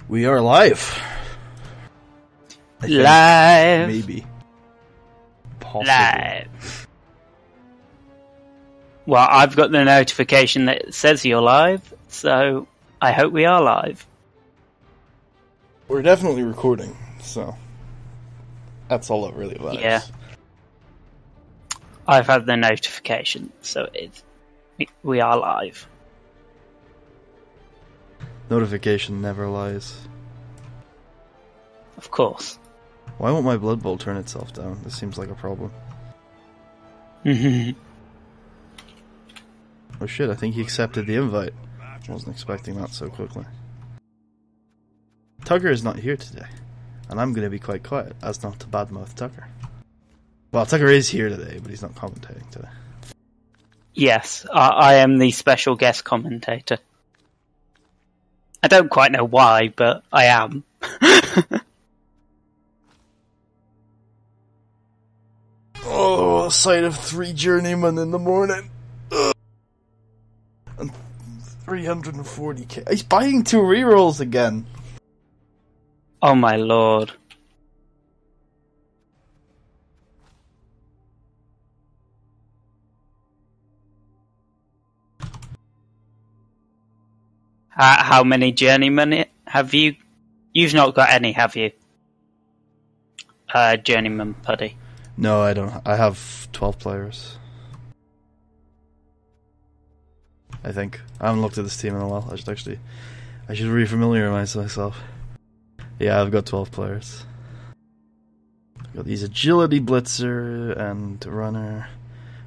We are live. Live. Maybe. Possibly. Live. Well, I've got the notification that says you're live, so I hope we are live. We're definitely recording, so that's all that really matters. Yeah. I've had the notification, so we are live. Notification never lies. Of course. Why won't my Blood Bowl turn itself down? This seems like a problem. Oh shit, I think he accepted the invite. I wasn't expecting that so quickly. Tucker is not here today, and I'm going to be quite quiet, as not to badmouth Tucker. Well, Tucker is here today, but he's not commentating today. Yes, I am the special guest commentator. I don't quite know why, but I am. Oh, a sight of 3 journeymen in the morning. Ugh. And 340k. He's buying 2 rerolls again. Oh my lord. How many journeymen have you? You've not got any, have you? Journeyman Puddy. No, I don't. I have 12 players. I think. I haven't looked at this team in a while. I should re-familiarize myself. Yeah, I've got 12 players. I've got these agility blitzer and runner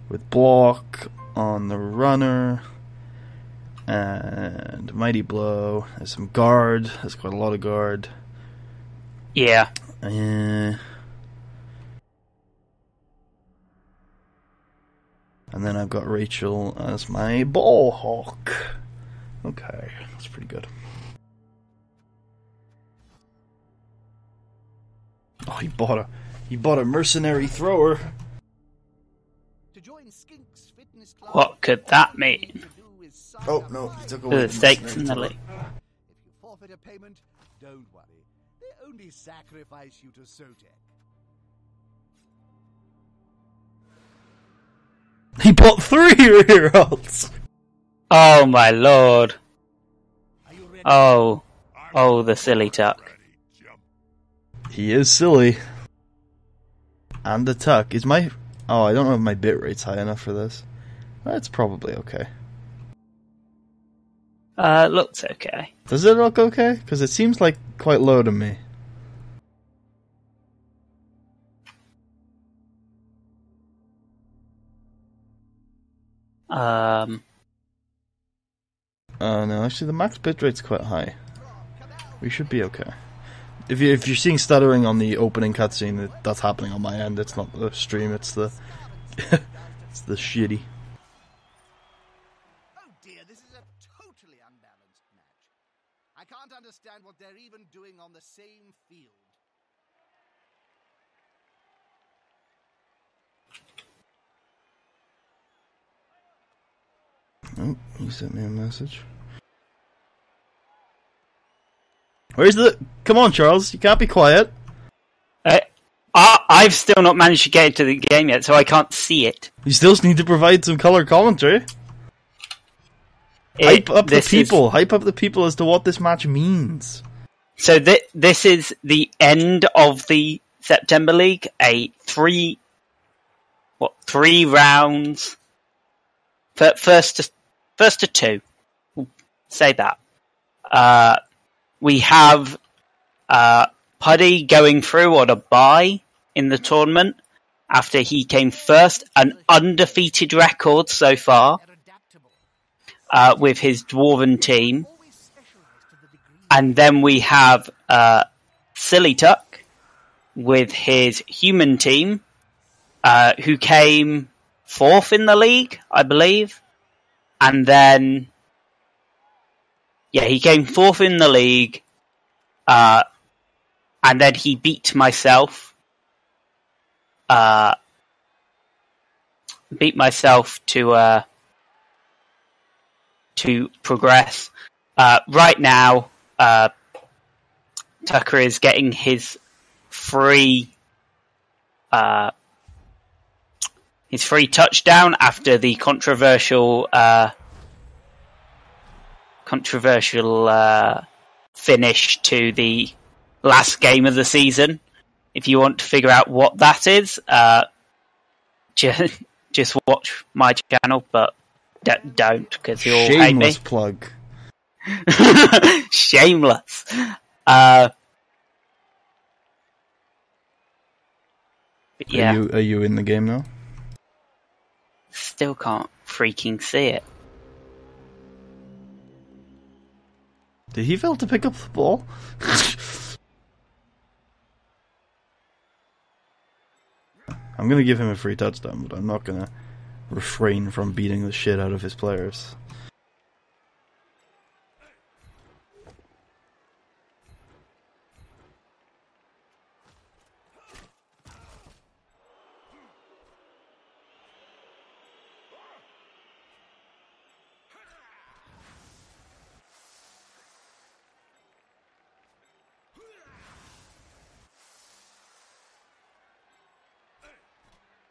with block on the runner. And Mighty Blow. There's some guard. There's quite a lot of guard. Yeah. And then I've got Rachel as my ball hawk. Okay, that's pretty good. Oh, he bought a mercenary thrower. What could that mean? Oh no, he took away The stakes in the league. If you forfeit a payment, don't worry. They only sacrifice you to Sotek. He bought 3 rerolls. Oh my lord. Oh, the silly tuck. He is silly. And the tuck is my. Oh, I don't know if my bit rate's high enough for this. That's probably okay. Looks okay. Does it look okay? Because it seems like quite low to me. No, actually the max bitrate's quite high. We should be okay. If you're seeing stuttering on the opening cutscene, that's happening on my end. It's not the stream. It's the it's the shitty. Oh dear, this is a totally unbalanced match. I can't understand what they're even doing on the same field. Oh, he sent me a message. Where's the... Come on, Charles. You can't be quiet. I've still not managed to get into the game yet, so I can't see it. You still need to provide some color commentary. Hype up the people. Hype up the people as to what this match means. So this is the end of the September League. Three rounds? First to 2. Say that. We have Puddy going through on a bye in the tournament after he came first, an undefeated record so far with his Dwarven team. And then we have Silly Tuck with his human team, who came 4th in the league, I believe. And then, yeah, he came 4th in the league, and then he beat myself. To progress. Right now, Tucker is getting his free touchdown after the controversial finish to the last game of the season. If you want to figure out what that is, just watch my channel, but don't, because you'll hate me. Shameless plug. Shameless. But yeah. Are you in the game now? Still can't freaking see it. Did he fail to pick up the ball? I'm going to give him a free touchdown, but I'm not going to refrain from beating the shit out of his players.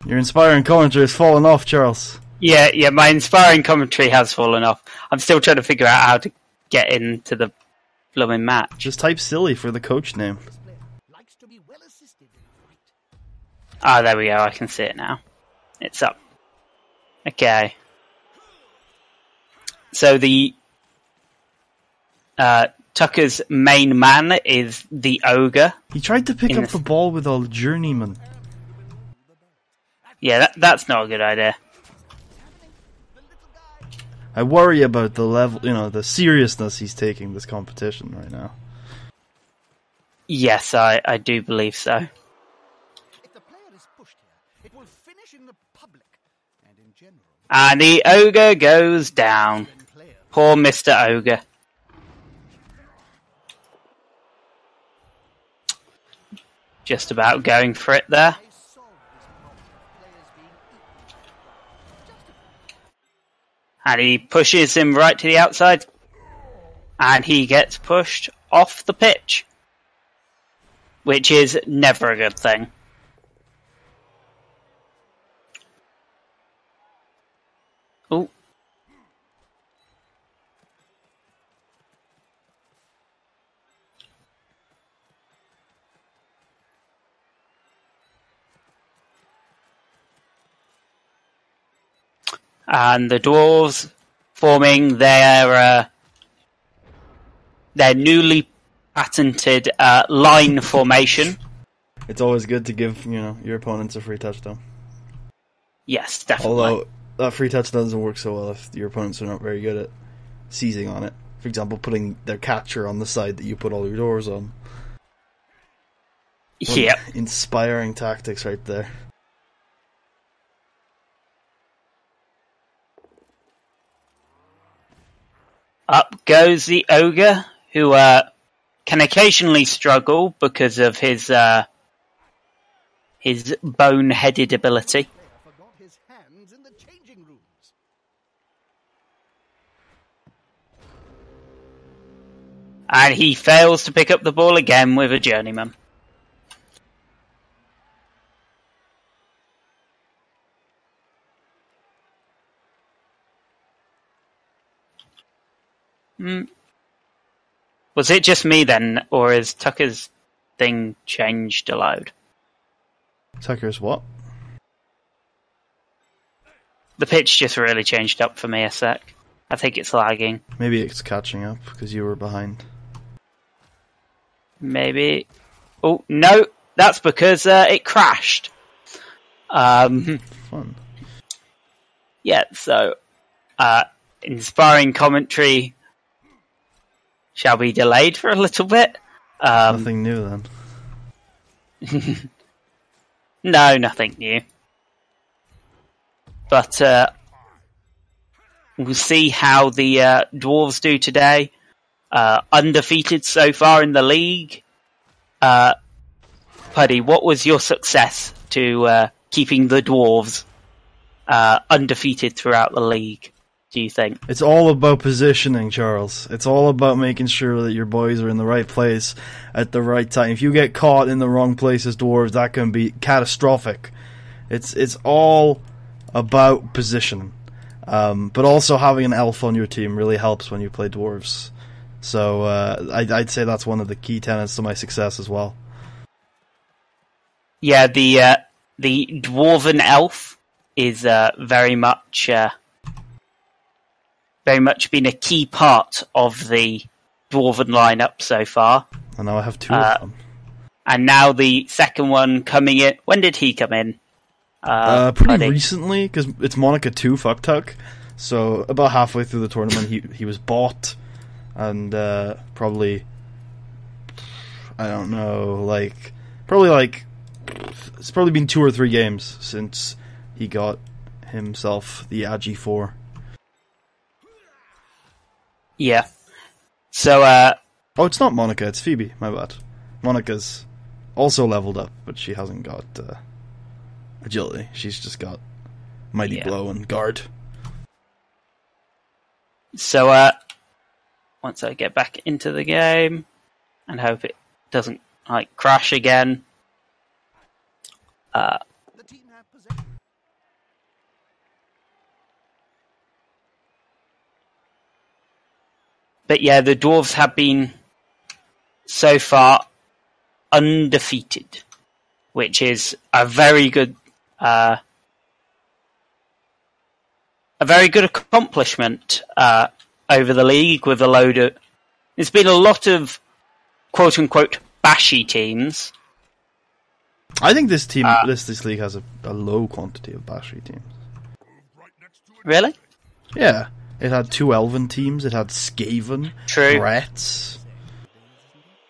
Your inspiring commentary has fallen off, Charles. Yeah, my inspiring commentary has fallen off. I'm still trying to figure out how to get into the blooming match. Just type silly for the coach name. Ah, there we go. I can see it now. It's up. Okay. So the Tucker's main man is the ogre. He tried to pick up the ball with a journeyman. Yeah, that's not a good idea. I worry about the level, the seriousness he's taking this competition right now. Yes, I do believe so. If the player is pushed here, it will finish in the public and in general. And the ogre goes down. Poor Mr. Ogre. Just about going for it there. And he pushes him right to the outside. And he gets pushed off the pitch. Which is never a good thing. Ooh. And the Dwarves forming their newly patented line formation. It's always good to give your opponents a free touchdown. Yes, definitely. Although that free touchdown doesn't work so well if your opponents are not very good at seizing on it. For example, putting their catcher on the side that you put all your doors on. Yep. Inspiring tactics right there. Up goes the ogre, who can occasionally struggle because of his bone-headed ability. Forgot his hands in the changing rooms. And he fails to pick up the ball again with a journeyman. Was it just me then, or has Tucker's thing changed a load? Tucker's what? The pitch just really changed up for me a sec. I think it's lagging. Maybe it's catching up because you were behind. Maybe. Oh, no, that's because it crashed. Fun. Yeah, so inspiring commentary shall be delayed for a little bit. Nothing new then. No, nothing new. But we'll see how the Dwarves do today. Undefeated so far in the league. Puddy, what was your success to keeping the Dwarves undefeated throughout the league? do you think? It's all about positioning, Charles. It's all about making sure that your boys are in the right place at the right time. If you get caught in the wrong place as dwarves, that can be catastrophic. It's all about positioning. But also having an elf on your team really helps when you play dwarves. So I'd say that's one of the key tenets to my success as well. Yeah, the dwarven elf is very much been a key part of the dwarven lineup so far. And now I have two of them. And now the second one coming in. When did he come in? Pretty recently, because it's Monica 2 Fucktuck. So about halfway through the tournament, he was bought, and probably, I don't know, it's probably been 2 or 3 games since he got himself the Agi 4. Yeah. So, oh, it's not Monica, it's Phoebe, my bad. Monica's also leveled up, but she hasn't got agility. She's just got Mighty Blow and Guard. So, once I get back into the game, and hope it doesn't, crash again. The team have possession. But yeah, the dwarves have been so far undefeated, which is a very good accomplishment over the league. With there's been a lot of quote unquote bashy teams. I think this team, this league has a low quantity of bashy teams. Really? Yeah. It had 2 elven teams, it had Skaven, True. Rats.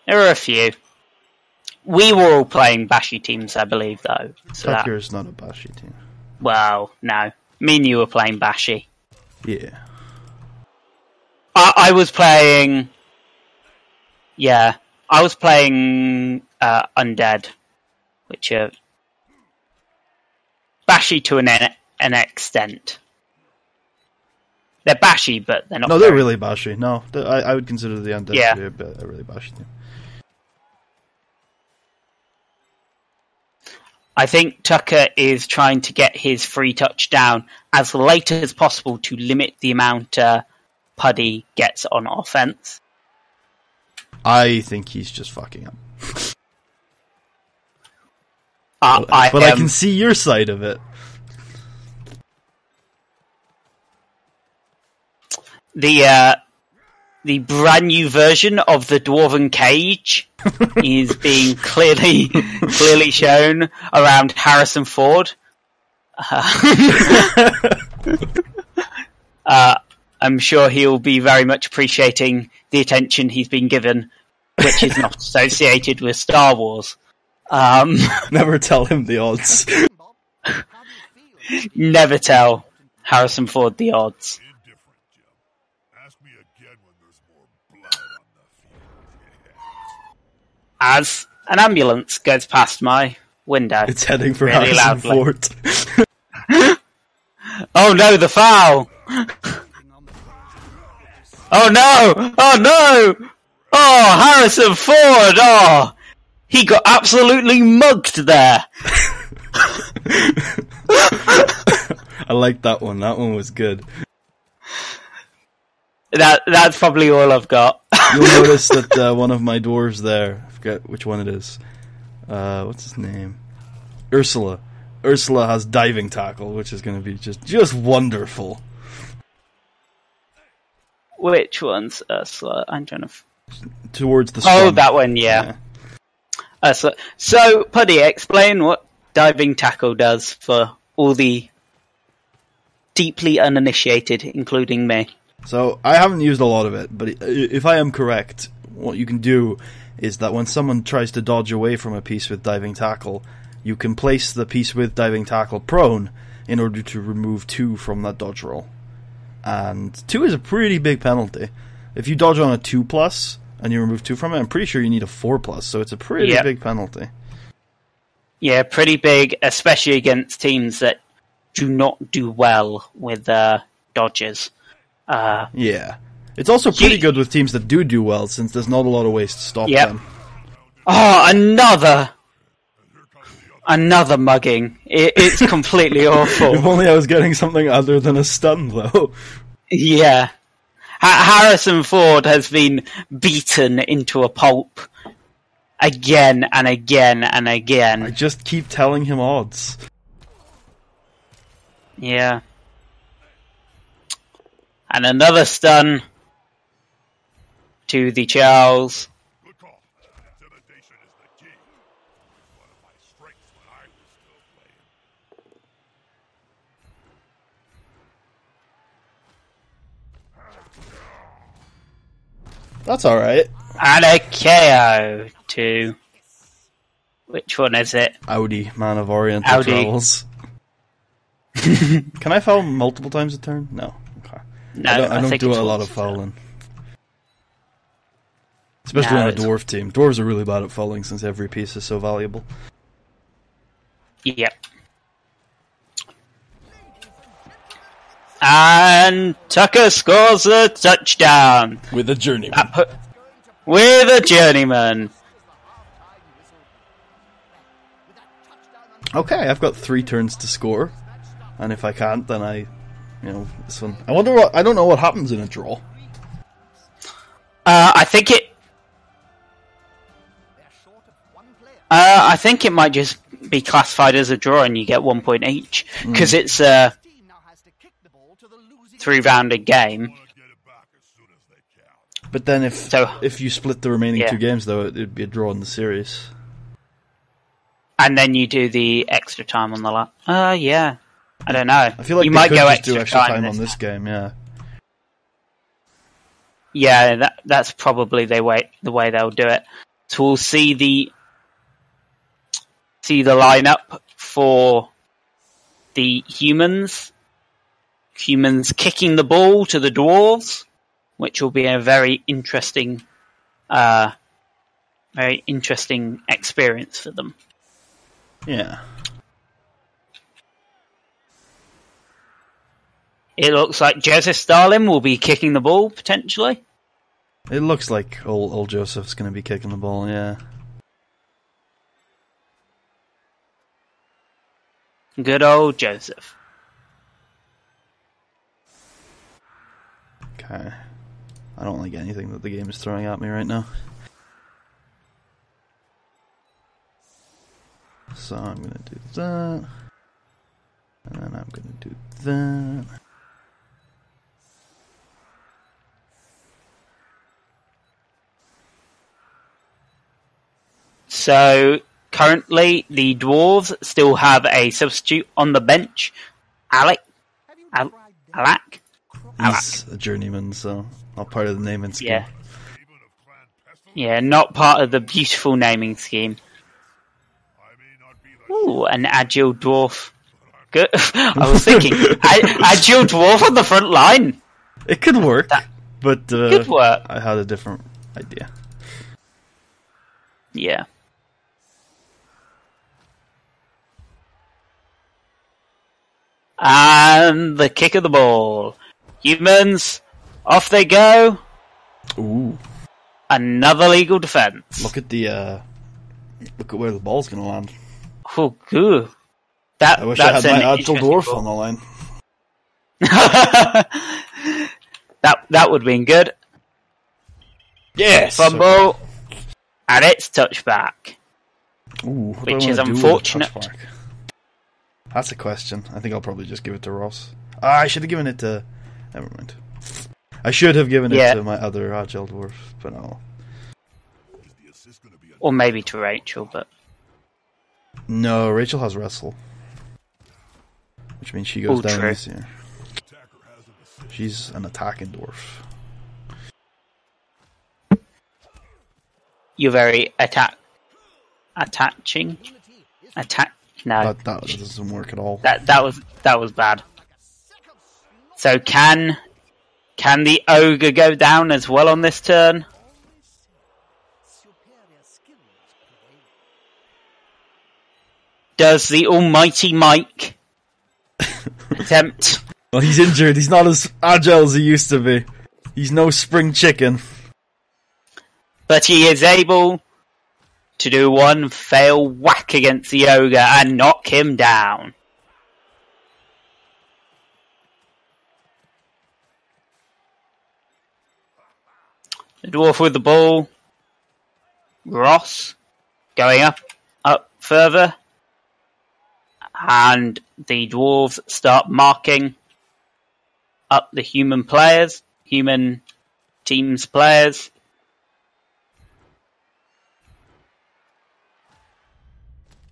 There were a few. We were all playing bashy teams, I believe, though. So Tucker's not a bashy team. Well, no. Me and you were playing bashy. Yeah. I was playing... Yeah. I was playing Undead, which are bashy to an extent. They're bashy, but they're not. No, they're really bashy. No, I would consider the Undead to be a really bashy team. I think Tucker is trying to get his free touch down as late as possible to limit the amount Puddy gets on offense. I think he's just fucking up. I can see your side of it. The brand new version of the Dwarven Cage is being clearly shown around Harrison Ford. I'm sure he'll be very much appreciating the attention he's been given, which is not associated with Star Wars. Never tell him the odds. Never tell Harrison Ford the odds. As an ambulance goes past my window. It's heading for really Harrison Ford. Oh no, the foul! Oh no! Oh no! Oh, Harrison Ford! Oh! He got absolutely mugged there! I like that one. That one was good. That's probably all I've got. You'll notice that one of my dwarves there, I forget which one it is. What's his name? Ursula. Ursula has diving tackle, which is going to be just wonderful. Which one's Ursula? I'm trying to... Towards the scrum. Oh, that one, yeah. So, Puddy, explain what diving tackle does for all the deeply uninitiated, including me. So, I haven't used a lot of it, but if I am correct, what you can do is that when someone tries to dodge away from a piece with diving tackle, you can place the piece with diving tackle prone in order to remove 2 from that dodge roll. And 2 is a pretty big penalty. If you dodge on a 2+, and you remove 2 from it, I'm pretty sure you need a 4+, so it's a pretty big penalty. Yeah, pretty big, especially against teams that do not do well with dodges. Yeah. It's also pretty good with teams that do well, since there's not a lot of ways to stop them. Oh, another mugging. It's completely awful. If only I was getting something other than a stun, though. Yeah. Harrison Ford has been beaten into a pulp again and again and again. I just keep telling him odds. Yeah. And another stun to the Charles. That's alright. And a KO to... Which one is it? Audi, Man of Oriental Travels. Can I foul multiple times a turn? No. Okay. No, I don't do a lot of fouling. Especially on a dwarf team. Dwarves are really bad at fouling since every piece is so valuable. Yep. And Tucker scores a touchdown. With a journeyman. With a journeyman. Okay, I've got 3 turns to score. And if I can't, then this one. I don't know what happens in a draw. I think it might just be classified as a draw and you get 1 point each. Because it's a 3-rounded game. But then if you split the remaining 2 games, though, it'd be a draw in the series. And then you do the extra time on the last. Yeah. I don't know. I feel like you might go extra time on this game, yeah. Yeah, that's probably the way they'll do it. So we'll see the lineup for the humans. Humans kicking the ball to the dwarves, which will be a very interesting experience for them. Yeah. It looks like Joseph Stalin will be kicking the ball, potentially. It looks like old Joseph's going to be kicking the ball, yeah. Good old Joseph. Okay. I don't like anything that the game is throwing at me right now. So I'm going to do that. And then I'm going to do that. So, currently, the Dwarves still have a substitute on the bench. Alak? He's a journeyman, so not part of the naming scheme. Yeah, not part of the beautiful naming scheme. Ooh, an agile dwarf. Good. I was thinking, agile dwarf on the front line. It could work, but could work. I had a different idea. Yeah. And the kick of the ball. Humans, off they go. Ooh. Another legal defense. Look at where the ball's going to land. Oh, good. I wish I had my agile dwarf on the line. that would have been good. Yes. Fumble. Okay. And it's touchback. Ooh, which is unfortunate. That's a question. I think I'll probably just give it to Ross. I should have given it to... Never mind. I should have given it to my other agile dwarf, but no. Or maybe to Rachel, but... No, Rachel has wrestle. Which means she goes down easier. She's an attacking dwarf. You're very attaching? No. That doesn't work at all. That was bad. So can the ogre go down as well on this turn? Does the almighty Mike attempt Well, he's injured. He's not as agile as he used to be. He's no spring chicken. But he is able to do one fail whack against the ogre and knock him down. The dwarf with the ball. Ross going up further. And the dwarves start marking up the human team's players.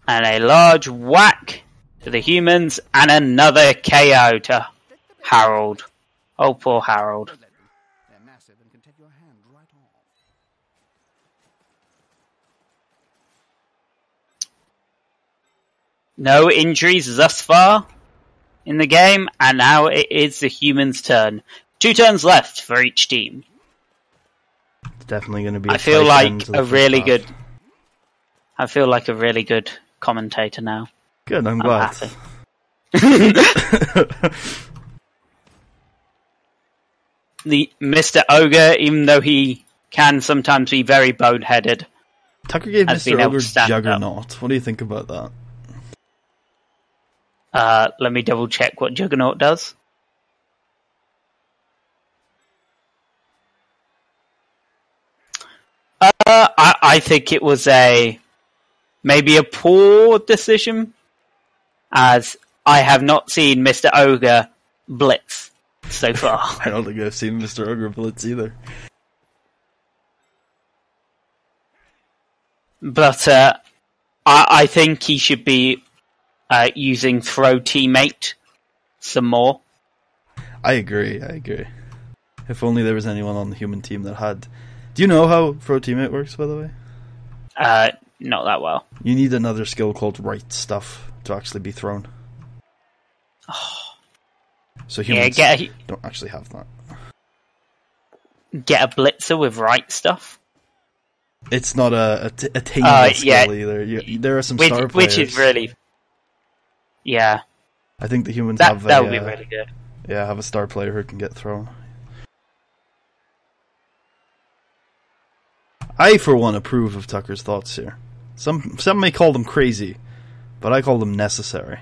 And a large whack to the humans and another KO to Harold. Oh, poor Harold. They're massive and can take your hand right off. No injuries thus far in the game, and now it is the humans' turn. 2 turns left for each team. It's definitely going to be. I feel like a really good commentator now. Good, I'm glad. Happy. The Mr. Ogre, even though he can sometimes be very boneheaded, Tucker gave has Mr. been able to Ogre stand up. Juggernaut. What do you think about that? Let me double check what Juggernaut does. I think it was maybe a poor decision, as I have not seen Mr. Ogre blitz so far. I don't think I've seen Mr. Ogre blitz either. But I think he should be using throw teammate some more. I agree. If only there was anyone on the human team that had... Do you know how throw teammate works, by the way? Not that well. You need another skill called right stuff to actually be thrown. Oh. So humans don't actually have that. Get a blitzer with right stuff? It's not a attainable skill either. There are some star players. Which is really... Yeah. I think the humans that would be really good. Yeah, have a star player who can get thrown. I, for one, approve of Tucker's thoughts here. Some may call them crazy, but I call them necessary.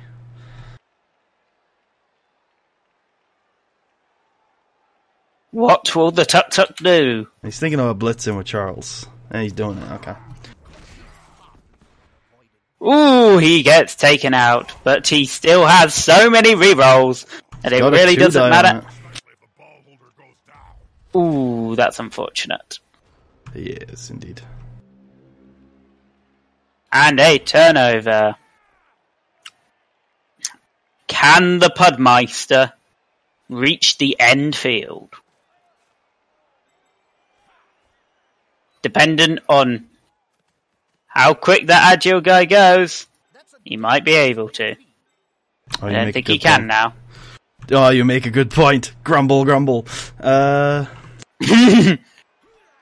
What will the Tuk-Tuk do? He's thinking about blitzing with Charles, and he's doing it, okay. Ooh, he gets taken out, but he still has so many rerolls, and it really doesn't matter. Ooh, that's unfortunate. Yes, indeed. And a turnover. Can the Pudmeister reach the end field? Dependent on how quick that agile guy goes, he might be able to. I don't think he can now. Oh, you make a good point. Grumble, grumble.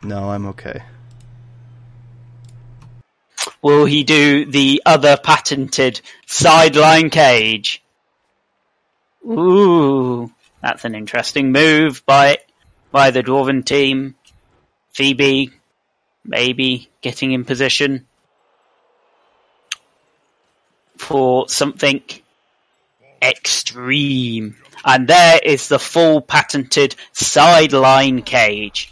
No, I'm okay. Will he do the other patented sideline cage? Ooh, that's an interesting move by the Dwarven team. Phoebe maybe getting in position for something extreme. And there is the full patented sideline cage.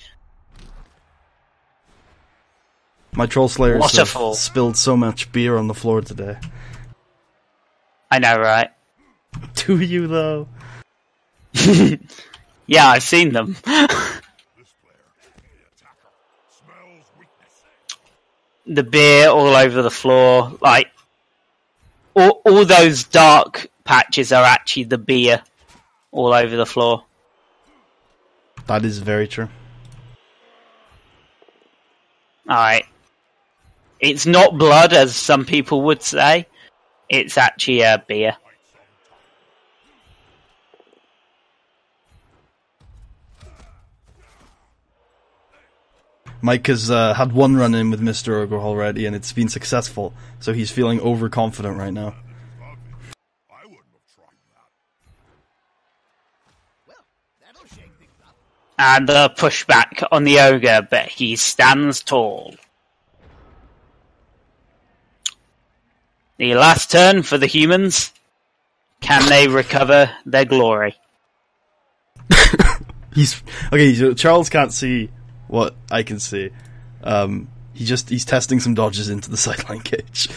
My Troll Slayers have spilled so much beer on the floor today. I know, right? Do you, though? Yeah, I've seen them. The beer all over the floor. Like, all those dark patches are actually the beer all over the floor. That is very true. Alright. It's not blood, as some people would say. It's actually beer. Mike has had one run-in with Mr. Ogre already, and it's been successful, so he's feeling overconfident right now. And the pushback on the ogre, but he stands tall. The last turn for the humans. Can they recover their glory? He's okay. So Charles can't see what I can see. He's testing some dodges into the sideline cage.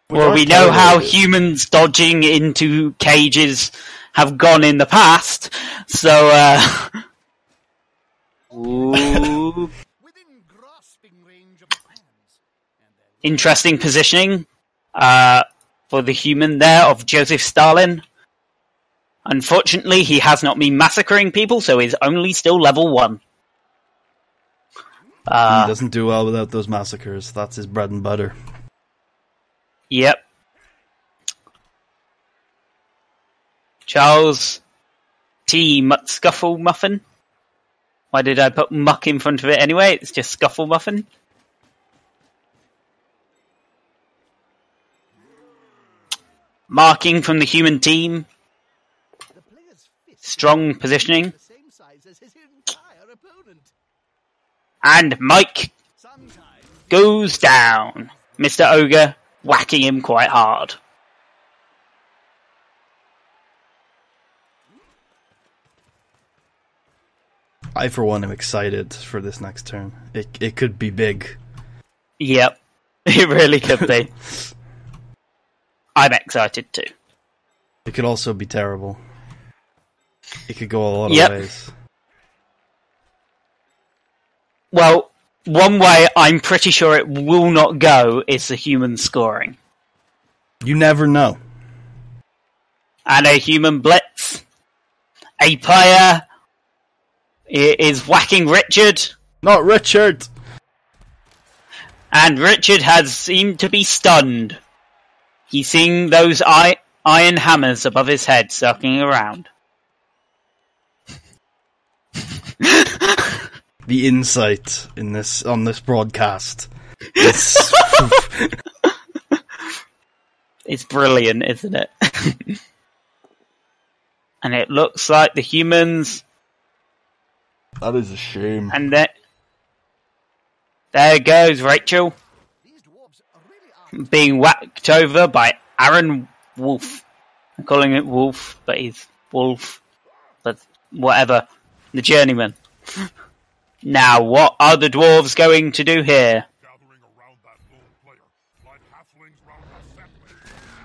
Well, we know how humans dodging into cages have gone in the past, so ooh. Interesting positioning for the human there of Joseph Stalin. Unfortunately, he has not been massacring people, so he's only still level 1. He doesn't do well without those massacres. That's his bread and butter. Yep. Charles T. Scuffle Muffin. Why did I put muck in front of it anyway? It's just Scuffle Muffin. Marking from the human team. Strong positioning. And Mike goes down. Mr. Ogre whacking him quite hard. I, for one, am excited for this next turn. It could be big. Yep, it really could be. I'm excited too. It could also be terrible. It could go a lot of ways. Well, one way I'm pretty sure it will not go is the human scoring. You never know. And a human blitz. A player is whacking Richard. Not Richard! And Richard has seemed to be stunned. He's seeing those iron hammers above his head circling around. The insight in this on this broadcast. It's brilliant, isn't it? And it looks like the humans. That is a shame. And there goes Rachel, being whacked over by Aaron Wolf. I'm calling it Wolf, but he's Wolf. But whatever. The journeyman. Now, what are the dwarves going to do here?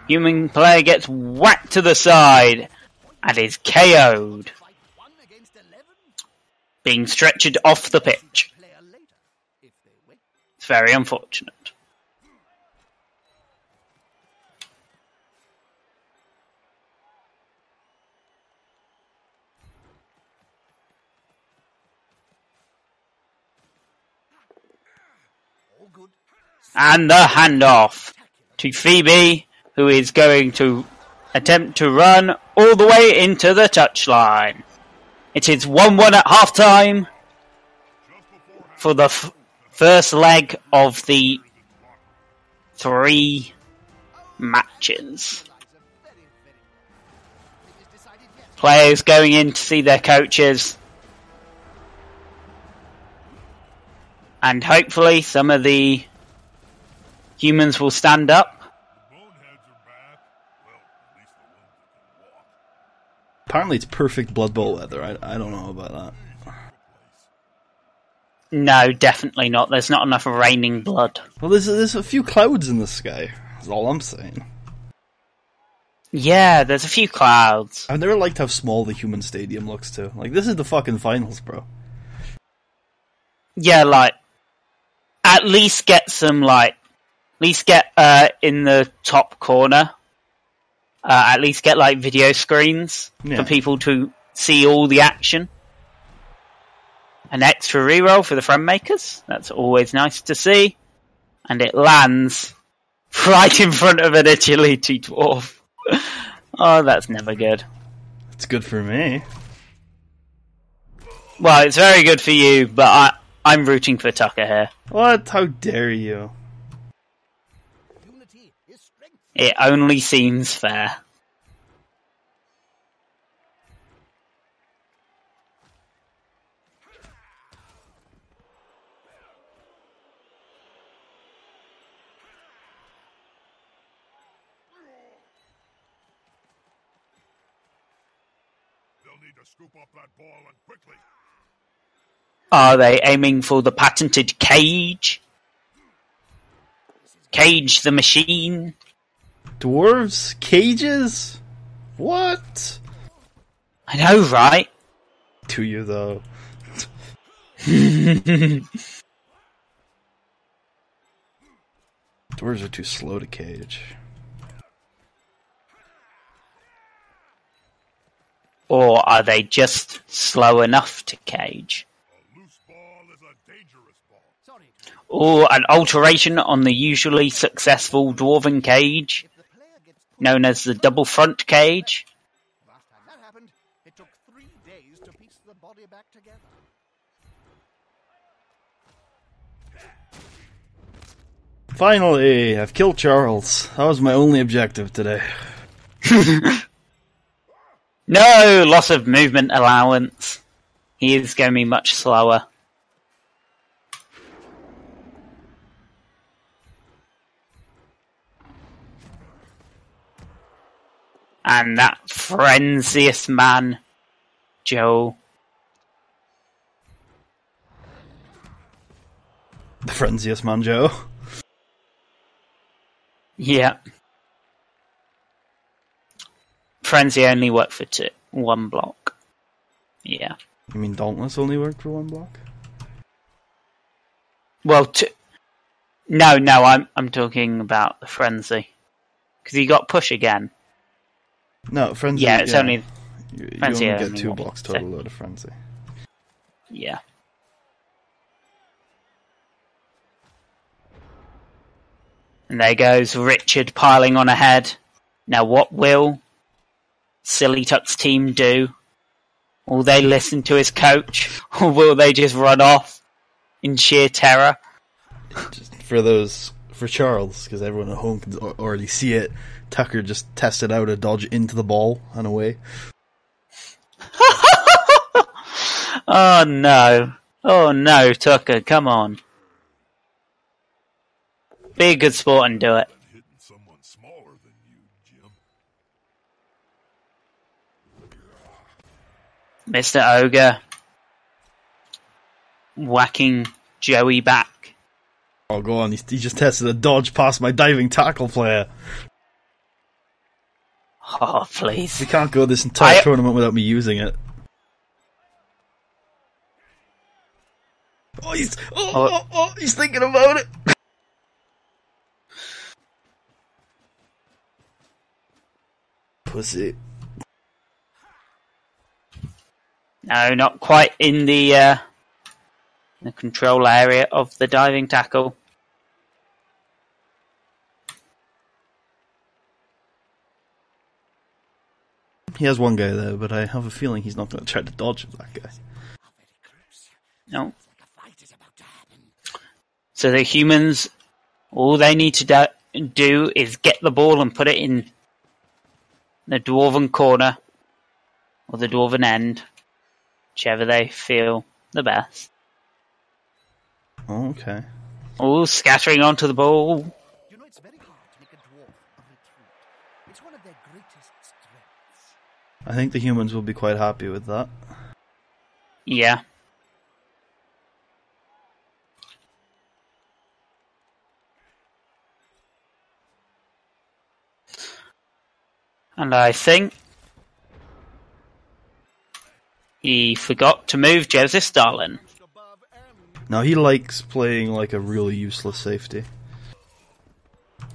Human player gets whacked to the side and is KO'd. Being stretchered off the pitch. It's very unfortunate. And the handoff to Phoebe, who is going to attempt to run all the way into the touchline. It is 1-1 at half-time for the first leg of the 3 matches. Players going in to see their coaches. And hopefully some of the humans will stand up. Apparently it's perfect Blood Bowl weather. I don't know about that. No, definitely not. There's not enough raining blood. Well, there's a few clouds in the sky. That's all I'm saying. Yeah, there's a few clouds. I've never liked how small the human stadium looks too. Like, this is the fucking finals, bro. Yeah, like, at least get some, like, in the top corner, at least get, like, video screens for people to see all the action. An extra reroll for the friend makers. That's always nice to see. And it lands right in front of an agility dwarf. Oh, that's never good. It's good for me. Well, it's very good for you, but I'm rooting for Tucker here. What? How dare you? It only seems fair. Are they aiming for the patented cage? Cage the machine? Dwarves? Cages? What? I know, right? To you, though. Dwarves are too slow to cage. Or are they just slow enough to cage? Or an alteration on the usually successful dwarven cage, known as the double front cage. Last time that happened, it took 3 days to piece the body back together. Finally, I've killed Charles. That was my only objective today. No loss of movement allowance. He is going to be much slower. And that frenzious man, Joe. The frenziest man, Joe. Yeah. Frenzy only worked for 1 block. Yeah. You mean Dauntless only worked for 1 block? Well, no, I'm talking about the frenzy. Because he got push again. No, frenzy. Yeah, it's only you frenzy. only get 2 blocks total out of frenzy. Yeah. And there goes Richard piling on ahead. Now, what will Silly Tuck's team do? Will they listen to his coach, or will they just run off in sheer terror? Just for Charles, because everyone at home can already see it. Tucker just tested out a dodge into the ball and away. Oh no, Tucker, come on. Be a good sport and do it. Mr. Ogre whacking Joey back. Oh, go on, he just tested a dodge past my diving tackle player. Oh, please. We can't go this entire tournament without me using it. Oh, he's thinking about it. Pussy. No, not quite in the control area of the diving tackle. He has 1 guy there, but I have a feeling he's not going to try to dodge that guy. No. So the humans, all they need to do is get the ball and put it in the dwarven corner, or the dwarven end, whichever they feel the best. Oh, okay. All scattering onto the ball. You know, it's very hard to make a dwarf a retreat. It's one of their greatest strengths. I think the humans will be quite happy with that. Yeah. And I think he forgot to move Joseph Stalin. Now, he likes playing like a really useless safety.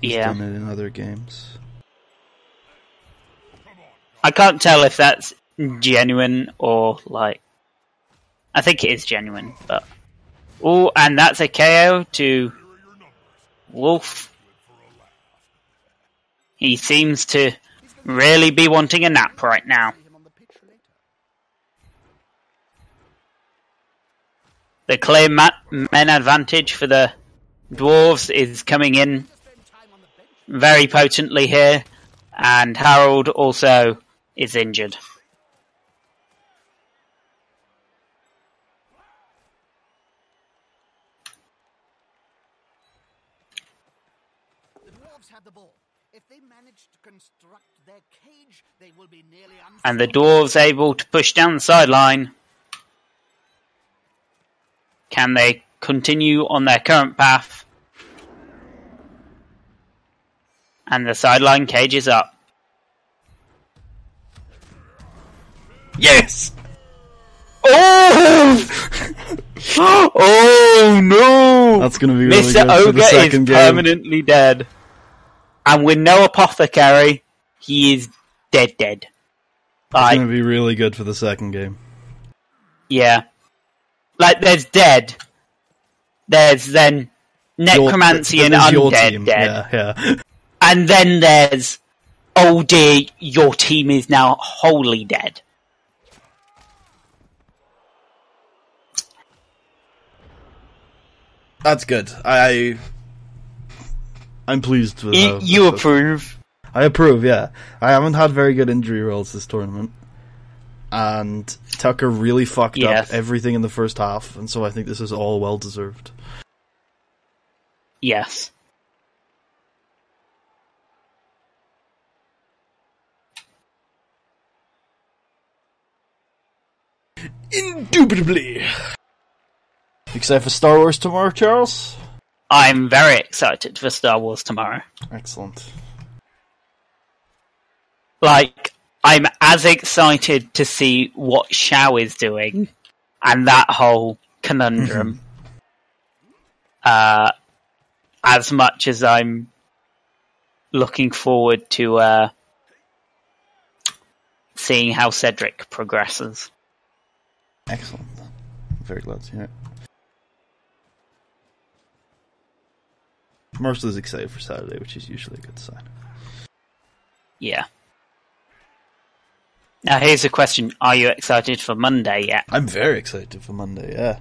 He's done it in other games. I can't tell if that's genuine or like... I think it is genuine, but... Oh, and that's a KO to Wolf. He seems to really be wanting a nap right now. The clear men advantage for the Dwarves is coming in very potently here, and Harold also is injured. The Dwarves have the ball. If they manage to construct their cage, they will be nearly And the Dwarves able to push down the sideline. Can they continue on their current path? And the sideline cage is up. Yes! Oh! Oh no! That's going to be really Mr. good for the Ogre second is game. permanently dead. And with no apothecary, he is dead. It's Like, going to be really good for the second game. yeah. Like, there's dead. There's then necromancy and There's your undead team. dead. Yeah. And then there's, oh dear, your team is now wholly dead. That's good. I'm pleased with how You approve? I approve, yeah. I haven't had very good injury rolls this tournament. And Tucker really fucked up everything in the first half, and so I think this is all well deserved. Yes. Indubitably. Excited for Star Wars tomorrow, Charles? I'm very excited for Star Wars tomorrow. Excellent. Like, I'm as excited to see what Shao is doing and that whole conundrum as much as I'm looking forward to seeing how Cedric progresses. Excellent. I'm very glad to hear it. Marshall is excited for Saturday, which is usually a good sign. Yeah. Now here's a question. Are you excited for Monday yet? I'm very excited for Monday, yeah.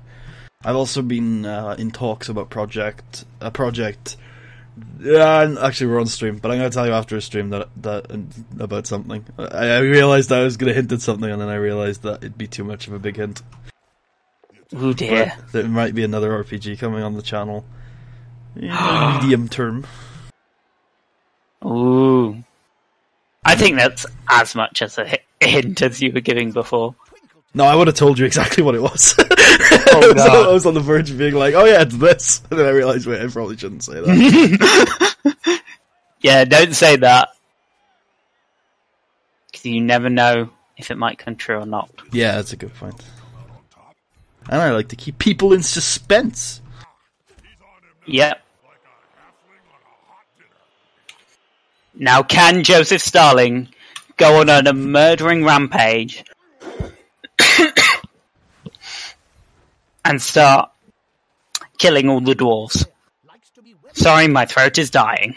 I've also been in talks about a project. Yeah, actually we're on stream, but I'm going to tell you after a stream that about something. I realised I was going to hint at something, and then I realised that it'd be too much of a big hint. Oh dear. But there might be another RPG coming on the channel. Medium term. Ooh. I think that's as much as a hint as you were giving before. No, I would have told you exactly what it was. Oh, I was on the verge of being like, oh yeah, it's this. And then I realised, wait, I probably shouldn't say that. Yeah, don't say that. Because you never know if it might come true or not. Yeah, that's a good point. And I like to keep people in suspense. Yep. Now, can Joseph Starling go on a murdering rampage and start killing all the dwarves? Sorry, my throat is dying.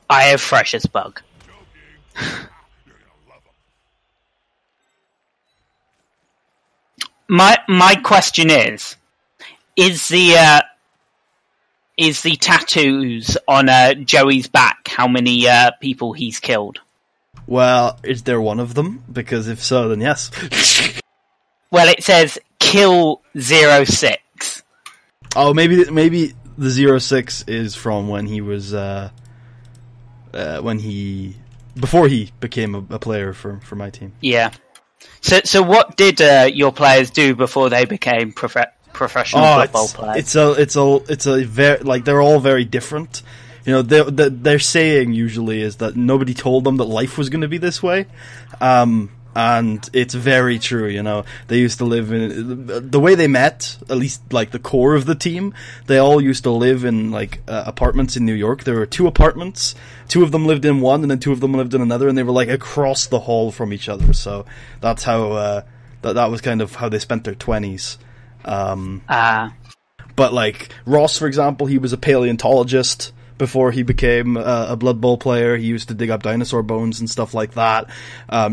I have fresh as bug. My question is the tattoos on Joey's back how many people he's killed? Well, is there one of them? Because if so, then yes. Well, it says kill 06. Oh, maybe the 06 is from when he was before he became a player for my team. Yeah. So what did your players do before they became professional football players? It's a very, like, they're all very different. You know, their saying usually is that nobody told them that life was going to be this way. And it's very true, you know. They used to live in... The way they met, at least, like, the core of the team, they all used to live in, like, apartments in New York. There were 2 apartments. 2 of them lived in one, and then 2 of them lived in another, and they were, like, across the hall from each other. So that's how... that was kind of how they spent their 20s. But, like, Ross, for example, he was a paleontologist before he became a Blood Bowl player. He used to dig up dinosaur bones and stuff like that.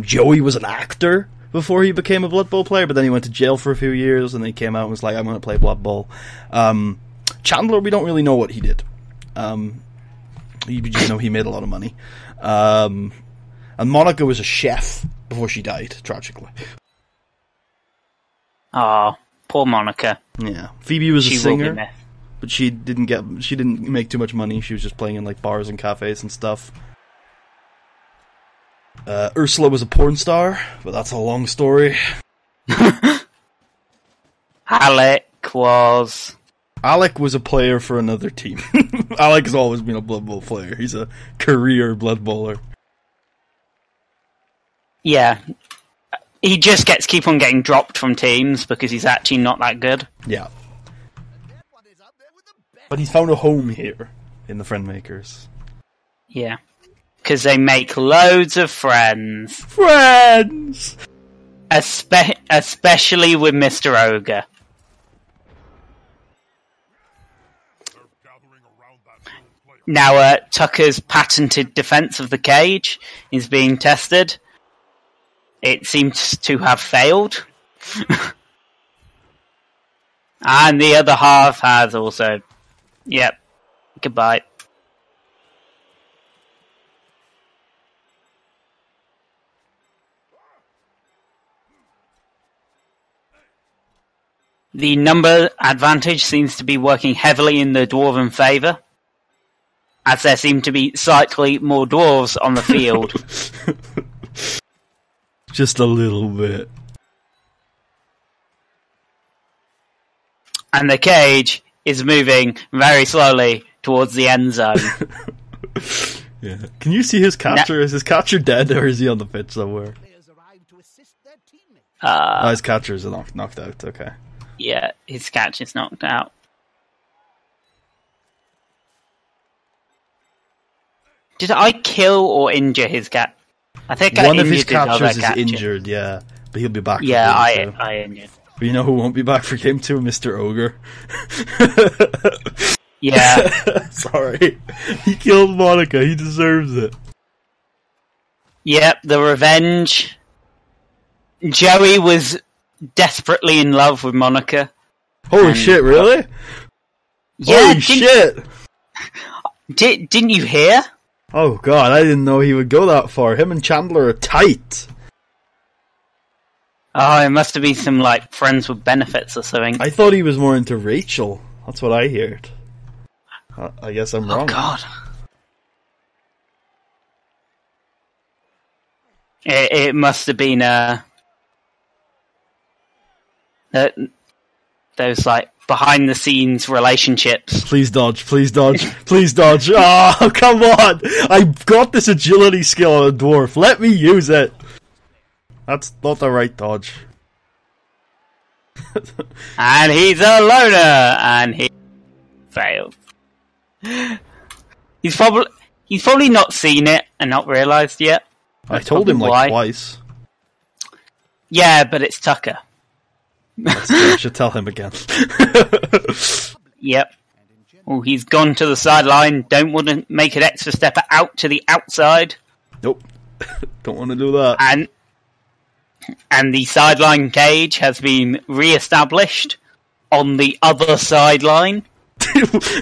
Joey was an actor before he became a Blood Bowl player, but then he went to jail for a few years, and then he came out and was like, I'm going to play Blood Bowl. Chandler, we don't really know what he did. You just know he made a lot of money. And Monica was a chef before she died, tragically. Oh, poor Monica. Yeah. Phoebe was a singer. but she didn't make too much money. She was just playing in like bars and cafes and stuff. Ursula was a porn star, but that's a long story. Alec was a player for another team. Alec has always been a Blood Bowl player. He's a career Blood Bowler. Yeah. He just keep on getting dropped from teams because he's actually not that good. Yeah. But he's found a home here in the Friend Makers. Yeah. Because they make loads of friends. Friends! Especially with Mr. Ogre. Now, Tucker's patented defense of the cage is being tested. It seems to have failed. And the other half has also. Yep. Goodbye. The number advantage seems to be working heavily in the Dwarven favour, as there seem to be slightly more Dwarves on the field. Just a little bit. And the cage is moving very slowly towards the end zone. Yeah. Can you see his catcher? Is his catcher dead, or is he on the pitch somewhere? His catcher is knocked out, okay. Yeah, his catch is knocked out. Did I kill or injure his cat? I think one of his catchers is injured, yeah. But he'll be back for game 2. I injured. But you know who won't be back for game 2? Mr. Ogre. Yeah. Sorry. He killed Monica. He deserves it. Yep, the revenge. Joey was desperately in love with Monica. Holy shit, really? Yeah, holy shit! Didn't you hear? Oh god, I didn't know he would go that far. Him and Chandler are tight. Oh, it must have been some, like, friends with benefits or something. I thought he was more into Rachel. That's what I heard. I guess I'm wrong. Oh god. It must have been, those, like, behind-the-scenes relationships. Please dodge, please dodge, please dodge. Oh, come on! I've got this agility skill on a dwarf. Let me use it. That's not the right dodge. And he's a loner, and he failed. He's probably not seen it and not realised yet. I told him like twice. Yeah, but it's Tucker. I should tell him again. Yep. Oh, he's gone to the sideline. Don't want to make an extra step out to the outside. Nope. Don't want to do that. And the sideline cage has been re-established on the other sideline.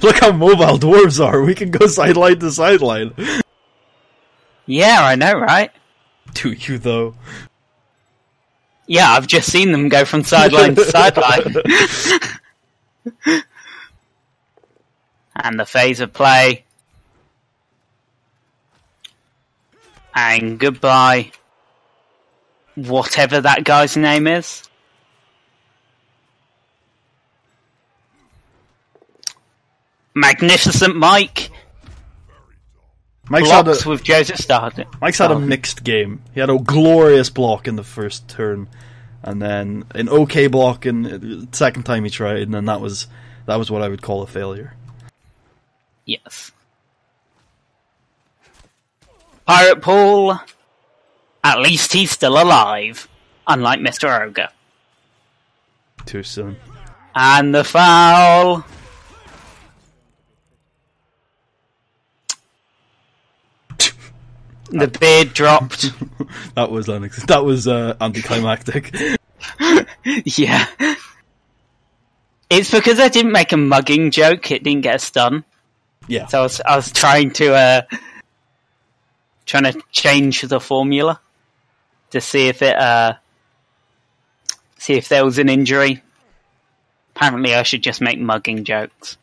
Look how mobile dwarves are. We can go sideline to sideline. Yeah, I know, right? Do you, though? Yeah, I've just seen them go from sideline to sideline. And the phase of play. And goodbye. Whatever that guy's name is. Magnificent Mike. Blocks with Joseph Starden. Mike's had a mixed game. He had a glorious block in the first turn, and then an okay block in the second time he tried, and then that was what I would call a failure. Yes. Pirate Paul. At least he's still alive, unlike Mr. Ogre. Too soon. And the foul. The beard dropped. That was anticlimactic. Yeah. It's because I didn't make a mugging joke, it didn't get a stun. Yeah. So I was trying to change the formula to see if there was an injury. Apparently I should just make mugging jokes.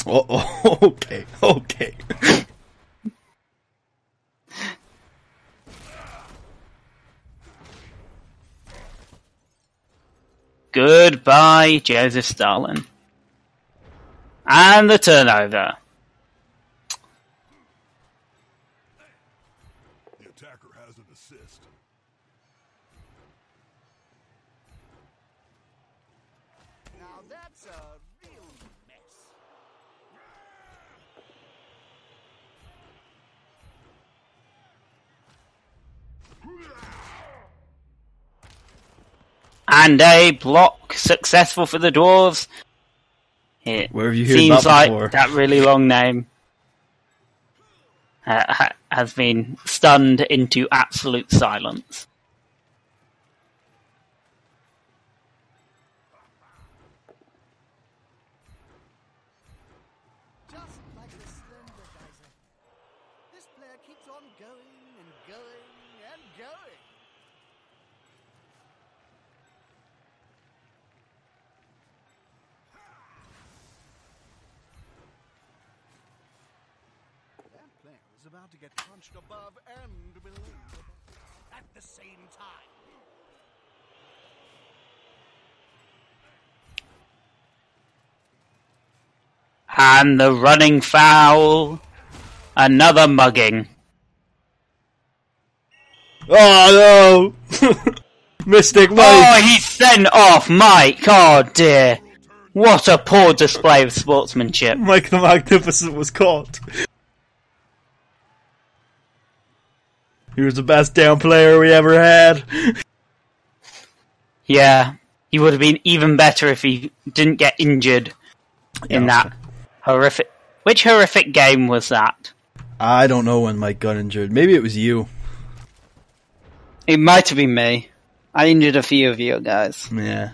Oh, okay, okay. Goodbye, Joseph Stalin. And the turnover. The attacker has an assist. Now that's a real mess. And a block successful for the Dwarves. It Where have you heard seems that like before? that really long name has been stunned into absolute silence. Just like the Slender Geyser. This player keeps on going and going and going. That player is about to get punched above and below at the same time. And the running foul. Another mugging. Oh no! Mystic Mike! Oh, he's sent off Mike. Oh dear. What a poor display of sportsmanship. Mike the Magnificent was caught. He was the best down player we ever had. Yeah, he would have been even better if he didn't get injured in that horrific... Which horrific game was that? I don't know when Mike got injured. Maybe it was you. It might have been me. I injured a few of you guys. Yeah.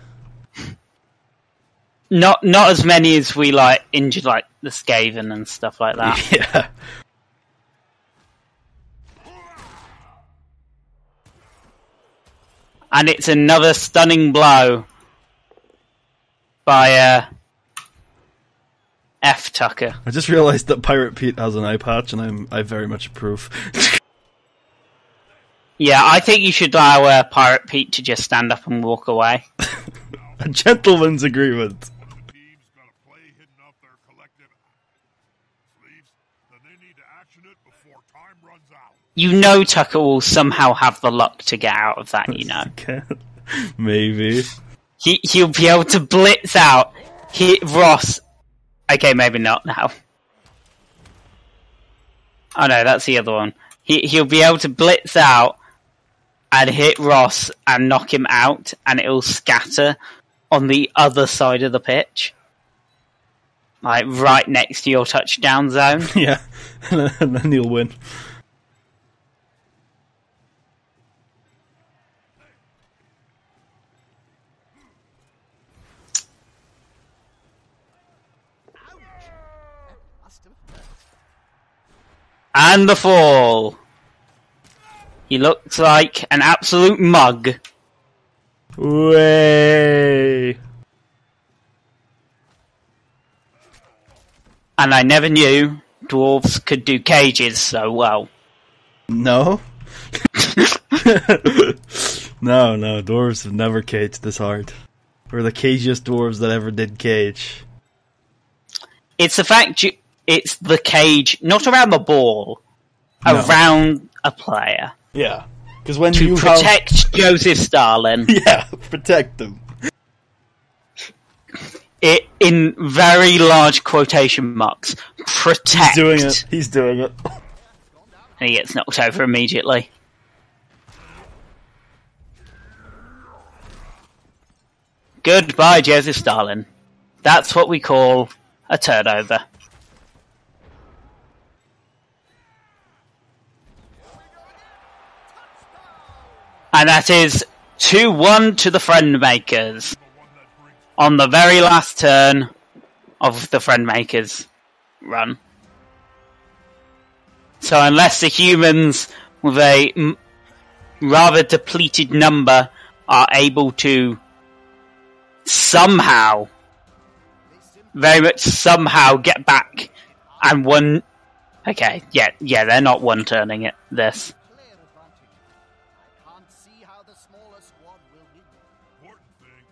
Not as many as we injured the Skaven and stuff like that. Yeah. And it's another stunning blow by F. Tucker. I just realised that Pirate Pete has an eye patch, and I very much approve. Yeah, I think you should allow Pirate Pete to just stand up and walk away. A gentleman's agreement. The team's got a play hidden up their collective sleeves, then they need to action it before time runs out. You know Tucker will somehow have the luck to get out of that, you know. Maybe. He'll be able to blitz out, hit Ross. Okay, maybe not now. Oh no, that's the other one. He'll be able to blitz out and hit Ross and knock him out, and it'll scatter on the other side of the pitch. Like, right next to your touchdown zone. Yeah. And then he'll win. And the fall. He looks like an absolute mug. Way. And I never knew dwarves could do cages so well. No? No, dwarves have never caged this hard. We're the cagiest dwarves that ever did cage. It's the fact it's the cage, not around the ball, No. around a player. Yeah. Because when To you protect Joseph Stalin. Yeah, protect them. It, in very large quotation marks, protect. He's doing it. And he gets knocked over immediately. Goodbye, Joseph Stalin. That's what we call a turnover. And that is 2-1 to the Friend Makers on the very last turn of the Friend Makers run. So unless the humans with a rather depleted number are able to somehow very much somehow get back and one. Okay, yeah, they're not one-turning it. This. Clear advantage. I can't see how the smaller squad will win. Important thing,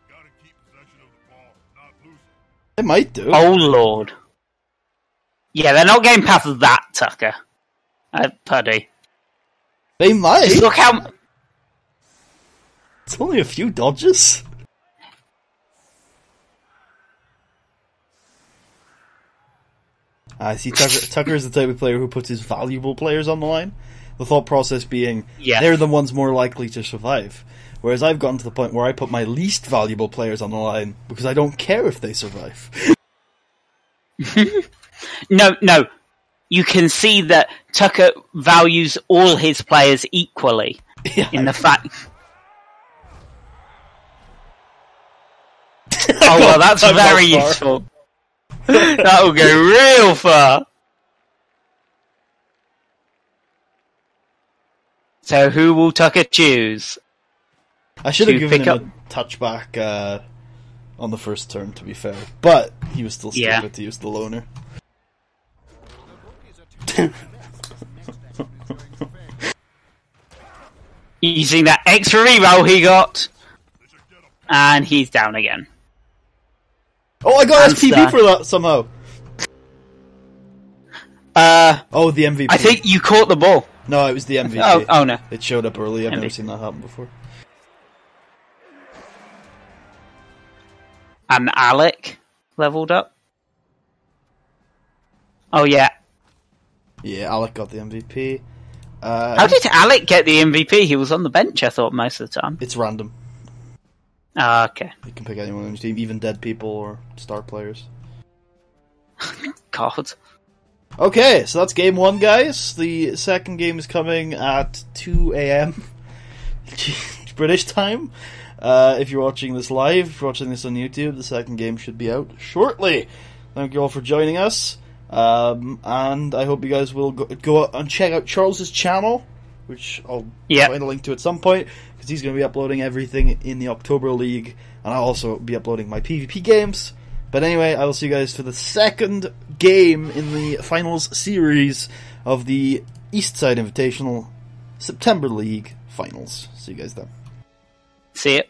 gotta keep possession of the ball, not lose it. They might do. Oh lord. Yeah, they're not getting past that, Tucker. Puddy. They might. Just look how. It's only a few dodges. I see. Tucker is the type of player who puts his valuable players on the line. The thought process being, they're the ones more likely to survive. Whereas I've gotten to the point where I put my least valuable players on the line because I don't care if they survive. No. You can see that Tucker values all his players equally. In the fact. Oh well, that's very useful. That will go real far. So who will Tucker choose? I should have given him a touchback on the first turn, to be fair. But he was still stupid to use the loner. Using that extra reroll he got. And he's down again. Oh, I got SPB for that somehow. The MVP. I think you caught the ball. No, it was the MVP. Oh no. It showed up early. I've never seen that happen before. And Alec leveled up. Oh yeah. Yeah, Alec got the MVP. How did Alec get the MVP? He was on the bench, I thought, most of the time. It's random. Okay. You can pick anyone on your team, even dead people or star players. God. Okay, so that's game 1, guys. The second game is coming at 2 a.m. British time. If you're watching this live, if you're watching this on YouTube, the second game should be out shortly. Thank you all for joining us. And I hope you guys will go and check out Charles's channel, which I'll find a link to at some point, because he's going to be uploading everything in the October League, and I'll also be uploading my PvP games. But anyway, I will see you guys for the second game in the finals series of the Eastside Invitational September League finals. See you guys then. See it.